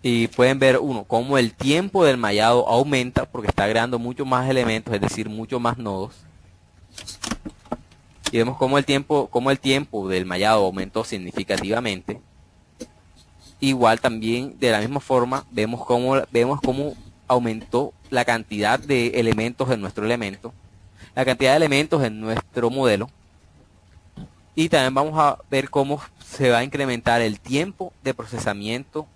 Y pueden ver uno, cómo el tiempo del mallado aumenta porque está creando muchos más elementos, es decir, muchos más nodos. Y vemos cómo el tiempo del mallado aumentó significativamente. Igual también de la misma forma vemos cómo aumentó la cantidad de elementos en nuestro elemento, la cantidad de elementos en nuestro modelo. Y también vamos a ver cómo se va a incrementar el tiempo de procesamiento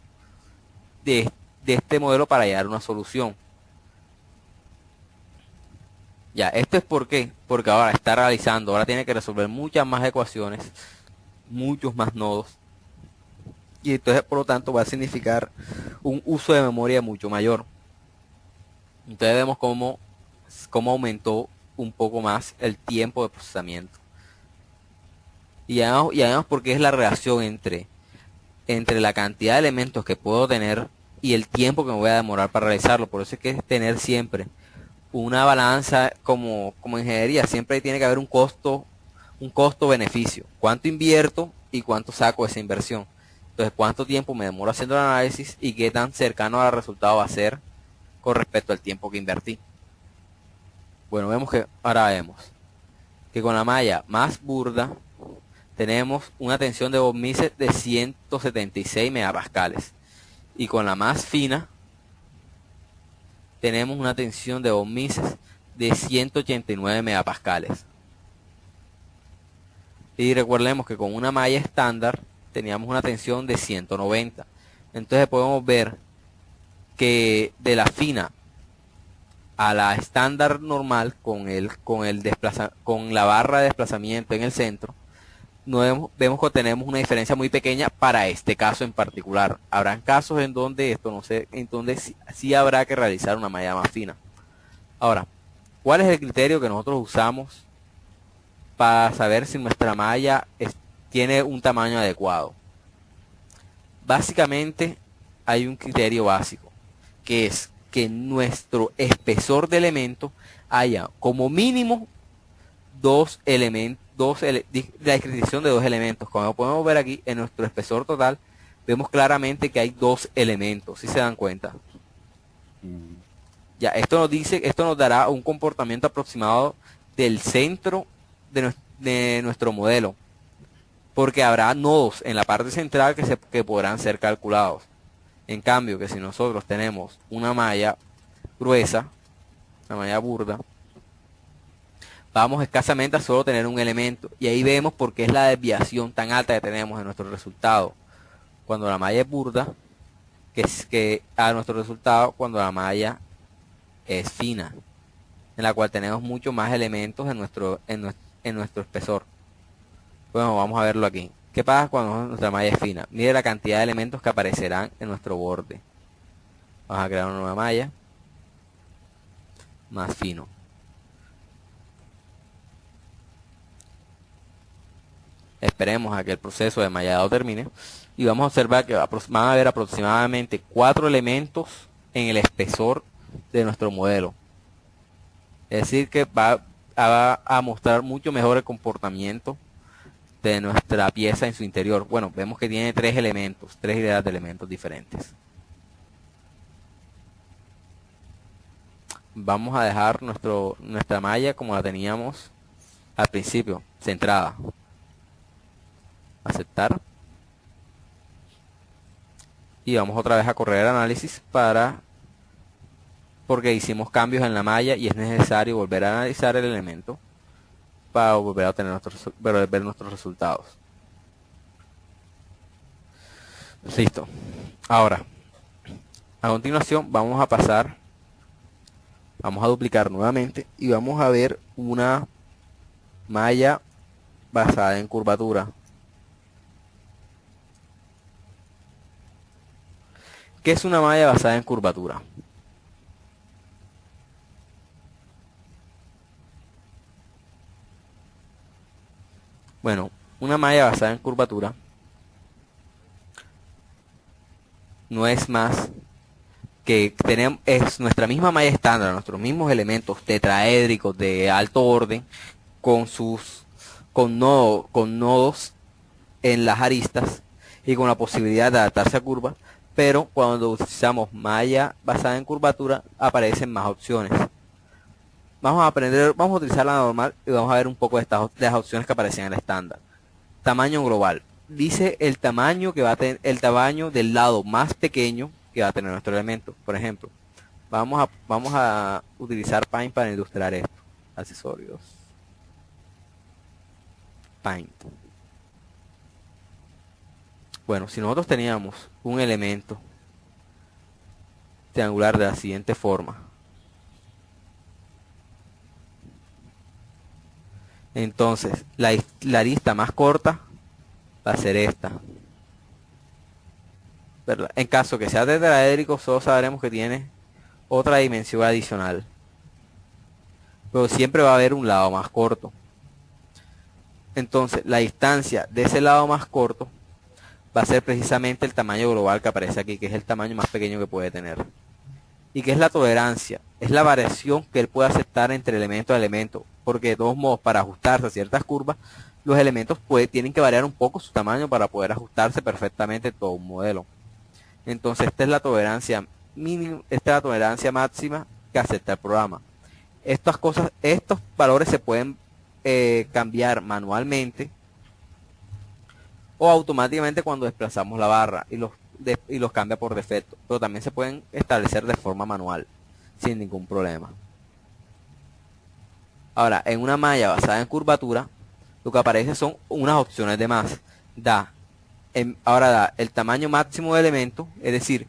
de, de este modelo para llegar a una solución. Ya, esto es por qué, porque ahora está realizando, ahora tiene que resolver muchas más ecuaciones, muchos más nodos, y entonces por lo tanto va a significar un uso de memoria mucho mayor. Entonces vemos cómo aumentó un poco más el tiempo de procesamiento. Y además porque es la relación entre la cantidad de elementos que puedo tener y el tiempo que me voy a demorar para realizarlo. Por eso es que es tener siempre una balanza como ingeniería. Siempre tiene que haber un costo-beneficio. ¿Cuánto invierto y cuánto saco de esa inversión? Entonces, ¿cuánto tiempo me demoro haciendo el análisis y qué tan cercano al resultado va a ser con respecto al tiempo que invertí? Bueno, ahora vemos que con la malla más burda tenemos una tensión de Von Mises de 176 megapascales. Y con la más fina tenemos una tensión de Von Mises de 189 megapascales. Y recordemos que con una malla estándar teníamos una tensión de 190. Entonces podemos ver que de la fina a la estándar normal con la barra de desplazamiento en el centro, vemos que tenemos una diferencia muy pequeña para este caso en particular. Habrán casos en donde esto no sé, en donde sí habrá que realizar una malla más fina. Ahora, ¿cuál es el criterio que nosotros usamos para saber si nuestra malla tiene un tamaño adecuado? Básicamente hay un criterio básico, que es que nuestro espesor de elementos haya como mínimo dos elementos, la descripción de dos elementos. Como podemos ver aquí en nuestro espesor total, vemos claramente que hay dos elementos, si se dan cuenta. Mm. Ya, esto nos dará un comportamiento aproximado del centro de nuestro modelo, porque habrá nodos en la parte central que podrán ser calculados. En cambio, que si nosotros tenemos una malla gruesa, una malla burda, vamos escasamente a solo tener un elemento. Y ahí vemos por qué es la desviación tan alta que tenemos en nuestro resultado. Cuando la malla es burda, que a nuestro resultado cuando la malla es fina, en la cual tenemos mucho más elementos en nuestro espesor. Bueno, vamos a verlo aquí. ¿Qué pasa cuando nuestra malla es fina? Mire la cantidad de elementos que aparecerán en nuestro borde. Vamos a crear una nueva malla más fino. Esperemos a que el proceso de mallado termine y vamos a observar que van a haber aproximadamente 4 elementos en el espesor de nuestro modelo. Es decir, que va a mostrar mucho mejor el comportamiento de nuestra pieza en su interior. Bueno, vemos que tiene 3 elementos, 3 hileras de elementos diferentes. Vamos a dejar nuestra malla como la teníamos al principio, centrada. Aceptar. Y vamos otra vez a correr el análisis porque hicimos cambios en la malla y es necesario volver a analizar el elemento para volver a ver nuestros resultados. Listo. Ahora, a continuación vamos a duplicar nuevamente y vamos a ver una malla basada en curvatura. ¿Qué es una malla basada en curvatura? Bueno, una malla basada en curvatura no es más es nuestra misma malla estándar, nuestros mismos elementos tetraédricos de alto orden con nodos en las aristas y con la posibilidad de adaptarse a curvas, pero cuando utilizamos malla basada en curvatura aparecen más opciones. Vamos a utilizar la normal y vamos a ver un poco de las opciones que aparecen en el estándar. Tamaño global. Dice el tamaño que va a tener, el tamaño del lado más pequeño que va a tener nuestro elemento. Por ejemplo, vamos a utilizar Paint para ilustrar esto. Accesorios. Paint. Bueno, si nosotros teníamos un elemento triangular de la siguiente forma, entonces la lista más corta va a ser esta, ¿verdad? En caso que sea tetraédrico, solo sabremos que tiene otra dimensión adicional, pero siempre va a haber un lado más corto. Entonces la distancia de ese lado más corto va a ser precisamente el tamaño global que aparece aquí, que es el tamaño más pequeño que puede tener. ¿Y qué es la tolerancia? Es la variación que él puede aceptar entre elemento a elemento, porque de todos modos, para ajustarse a ciertas curvas, los elementos tienen que variar un poco su tamaño para poder ajustarse perfectamente a todo un modelo. Entonces esta es la tolerancia mínima, esta es la tolerancia máxima que acepta el programa. Estos valores se pueden cambiar manualmente o automáticamente cuando desplazamos la barra y los cambia por defecto, pero también se pueden establecer de forma manual sin ningún problema. Ahora, en una malla basada en curvatura, lo que aparece son unas opciones de más. Ahora da el tamaño máximo de elemento, es decir,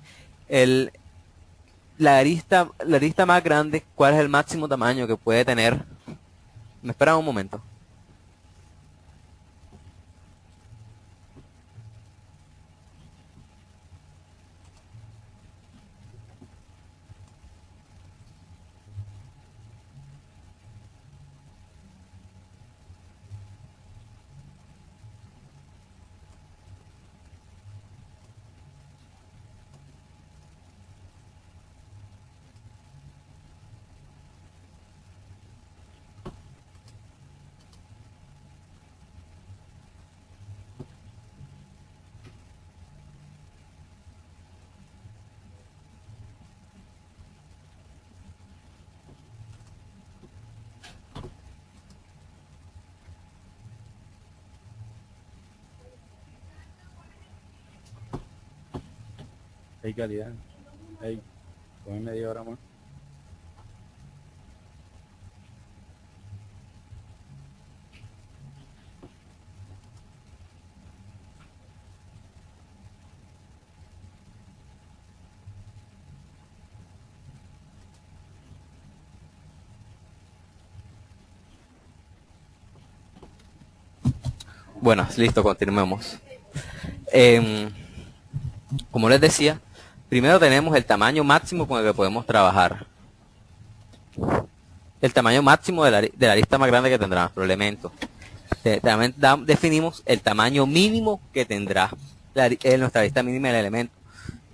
la arista más grande, cuál es el máximo tamaño que puede tener. Me esperan un momento. Hay calidad. Hay, con media hora más. Bueno, listo, continuemos. Em, Como les decía, primero tenemos el tamaño máximo con el que podemos trabajar. El tamaño máximo de la lista más grande que tendrá nuestro elemento. También definimos el tamaño mínimo que tendrá nuestra lista mínima del elemento,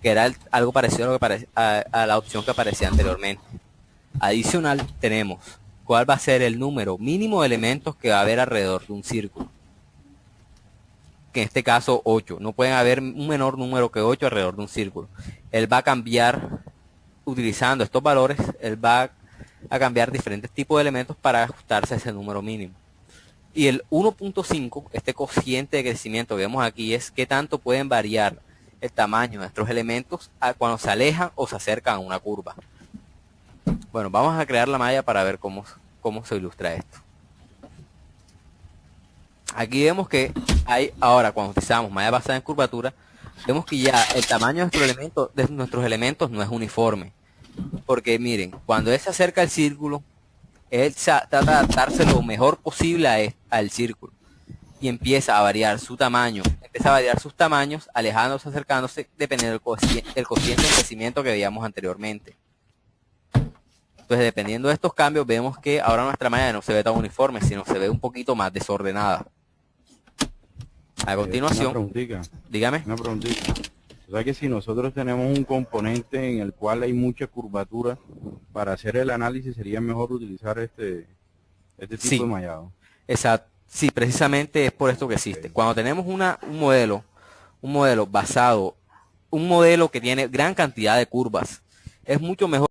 que era algo parecido a, a la opción que aparecía anteriormente. Adicional, tenemos cuál va a ser el número mínimo de elementos que va a haber alrededor de un círculo, que en este caso 8. No pueden haber un menor número que 8 alrededor de un círculo. Él va a cambiar, utilizando estos valores, él va a cambiar diferentes tipos de elementos para ajustarse a ese número mínimo. Y el 1.5, este cociente de crecimiento que vemos aquí, es qué tanto pueden variar el tamaño de nuestros elementos cuando se alejan o se acercan a una curva. Bueno, vamos a crear la malla para ver cómo se ilustra esto. Aquí vemos que hay, ahora cuando utilizamos malla basada en curvatura, vemos que ya el tamaño de nuestros elementos no es uniforme. Porque miren, cuando él se acerca al círculo, él trata de adaptarse lo mejor posible al círculo. Y empieza a variar su tamaño, empieza a variar sus tamaños, alejándose, acercándose, dependiendo del cociente de crecimiento que veíamos anteriormente. Entonces, dependiendo de estos cambios, vemos que ahora nuestra malla no se ve tan uniforme, sino se ve un poquito más desordenada. A continuación, dígame. Una preguntita. O sea que si nosotros tenemos un componente en el cual hay mucha curvatura, para hacer el análisis sería mejor utilizar este tipo de mallado. Exacto. Sí, precisamente es por esto que existe. Cuando tenemos un modelo basado un modelo que tiene gran cantidad de curvas. Es mucho mejor